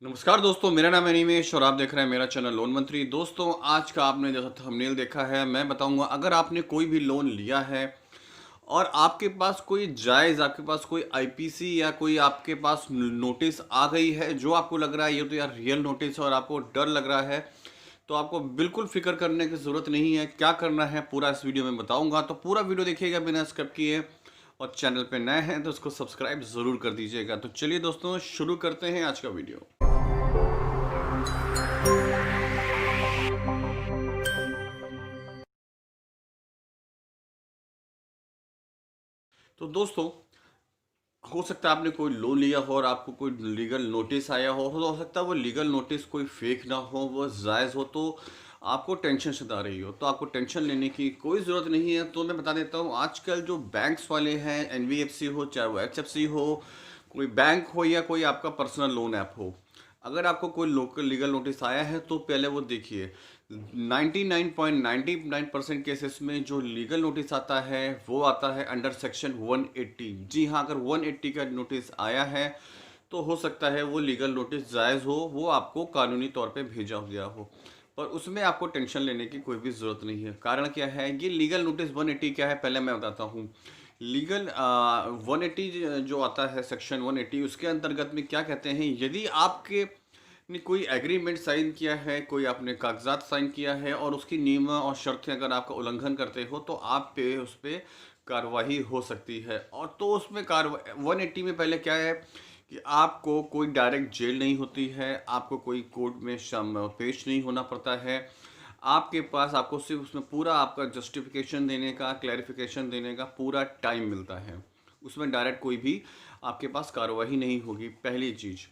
नमस्कार दोस्तों, मेरा नाम है अनिमेश और आप देख रहे हैं मेरा चैनल लोन मंत्री। दोस्तों, आज का आपने जैसा थंबनेल देखा है, मैं बताऊंगा अगर आपने कोई भी लोन लिया है और आपके पास कोई जायज़, आपके पास कोई आईपीसी या कोई आपके पास नोटिस आ गई है जो आपको लग रहा है ये तो यार रियल नोटिस है और आपको डर लग रहा है, तो आपको बिल्कुल फिक्र करने की ज़रूरत नहीं है। क्या करना है पूरा इस वीडियो में बताऊंगा, तो पूरा वीडियो देखिएगा बिना स्किप किए। और चैनल पे नए हैं तो उसको सब्सक्राइब ज़रूर कर दीजिएगा। तो चलिए दोस्तों, शुरू करते हैं आज का वीडियो। तो दोस्तों, हो सकता है आपने कोई लोन लिया हो और आपको कोई लीगल नोटिस आया हो सकता है वो लीगल नोटिस कोई फेक ना हो, वो जायज़ हो, तो आपको टेंशन सता रही हो। तो आपको टेंशन लेने की कोई ज़रूरत नहीं है। तो मैं बता देता हूँ, आजकल जो बैंक्स वाले हैं, एनबीएफसी हो चाहे वो एचएफसी हो, कोई बैंक हो या कोई आपका पर्सनल लोन ऐप हो, अगर आपको कोई लोकल लीगल नोटिस आया है तो पहले वो देखिए। 99.99% केसेस में जो लीगल नोटिस आता है वो आता है अंडर सेक्शन 180। जी हाँ, अगर 180 का नोटिस आया है तो हो सकता है वो लीगल नोटिस जायज़ हो, वो आपको कानूनी तौर पे भेजा गया हो, पर उसमें आपको टेंशन लेने की कोई भी ज़रूरत नहीं है। कारण क्या है, ये लीगल नोटिस 180 क्या है पहले मैं बताता हूँ। लीगल 180 जो आता है सेक्शन 180, उसके अंतर्गत में क्या कहते हैं, यदि आपके ने कोई एग्रीमेंट साइन किया है, कोई आपने कागजात साइन किया है और उसकी नियम और शर्तें अगर आपका उल्लंघन करते हो तो आप पे उस पर कार्रवाई हो सकती है। और तो उसमें कार्रवाई 180 में पहले क्या है कि आपको कोई डायरेक्ट जेल नहीं होती है, आपको कोई कोर्ट में पेश नहीं होना पड़ता है। आपके पास आपको सिर्फ उसमें पूरा आपका जस्टिफिकेशन देने का, क्लैरिफिकेशन देने का पूरा टाइम मिलता है। उसमें डायरेक्ट कोई भी आपके पास कार्रवाई नहीं होगी, पहली चीज़।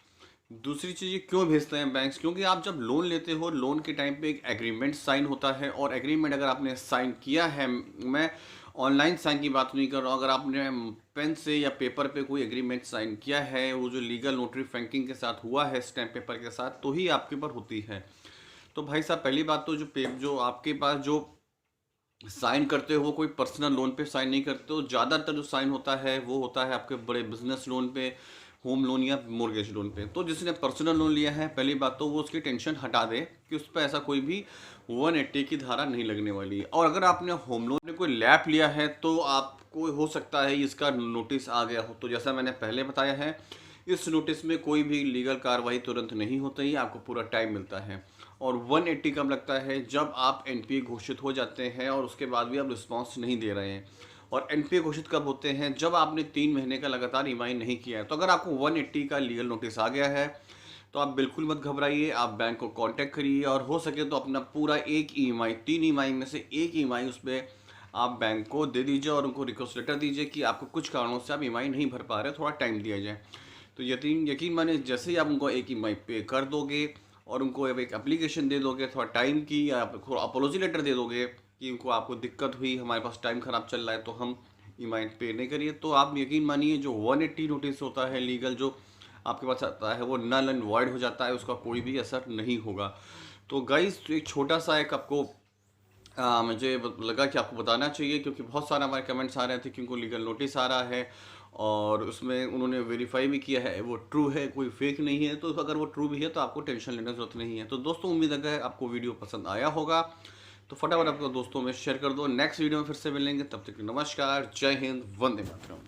दूसरी चीज़, ये क्यों भेजते हैं बैंक्स, क्योंकि आप जब लोन लेते हो, लोन के टाइम पे एक एग्रीमेंट साइन होता है और एग्रीमेंट अगर आपने साइन किया है, मैं ऑनलाइन साइन की बात नहीं कर रहा हूँ, अगर आपने पेन से या पेपर पे कोई एग्रीमेंट साइन किया है, वो जो लीगल नोटरी फ्रैंकिंग के साथ हुआ है स्टैम्प पेपर के साथ, तो ही आपके ऊपर होती है। तो भाई साहब, पहली बात तो जो आपके पास जो साइन करते हो कोई पर्सनल लोन पे साइन नहीं करते हो। ज़्यादातर जो साइन होता है वो होता है आपके बड़े बिजनेस लोन पे, होम लोन या मोर्गेज लोन पे। तो जिसने पर्सनल लोन लिया है, पहली बात तो वो उसकी टेंशन हटा दे कि उस पर ऐसा कोई भी 180 की धारा नहीं लगने वाली है। और अगर आपने होम लोन में कोई लैप लिया है तो आपको हो सकता है इसका नोटिस आ गया हो। तो जैसा मैंने पहले बताया है, इस नोटिस में कोई भी लीगल कार्रवाई तुरंत नहीं होती है, आपको पूरा टाइम मिलता है। और 180 कब लगता है, जब आप एनपीए घोषित हो जाते हैं और उसके बाद भी आप रिस्पांस नहीं दे रहे हैं। और एनपीए घोषित कब होते हैं, जब आपने 3 महीने का लगातार ईएमआई नहीं किया है। तो अगर आपको 180 का लीगल नोटिस आ गया है तो आप बिल्कुल मत घबराइए, आप बैंक को कांटेक्ट करिए और हो सके तो अपना पूरा एक ईएमआई, 3 ईएमआई में से एक ईएमआई उस पर आप बैंक को दे दीजिए और उनको रिक्वेस्ट लेटर दीजिए कि आपको कुछ कारणों से आप ईएमआई नहीं भर पा रहे, थोड़ा टाइम दिया जाए। तो यकीन यकीन माने, जैसे ही आप उनको एक ईएमआई पे कर दोगे और उनको अब एक एप्लीकेशन दे दोगे थोड़ा टाइम की, या थोड़ा अपोलॉजी लेटर दे दोगे कि उनको आपको दिक्कत हुई, हमारे पास टाइम ख़राब चल रहा है तो हम ईएमआई पे नहीं करिए, तो आप यकीन मानिए जो 180 नोटिस होता है लीगल जो आपके पास आता है वो नल एंड वॉइड हो जाता है, उसका कोई भी असर नहीं होगा। तो गाइस, एक छोटा सा एक आपको मुझे लगा कि आपको बताना चाहिए, क्योंकि बहुत सारे हमारे कमेंट्स आ रहे थे कि उनको लीगल नोटिस आ रहा है और उसमें उन्होंने वेरीफाई भी किया है वो ट्रू है, कोई फेक नहीं है। तो अगर वो ट्रू भी है तो आपको टेंशन लेने की जरूरत नहीं है। तो दोस्तों, उम्मीद है आपको वीडियो पसंद आया होगा, तो फटाफट आपको दोस्तों में शेयर कर दो। नेक्स्ट वीडियो में फिर से मिलेंगे, तब तक नमस्कार, जय हिंद, वंदे मातरम।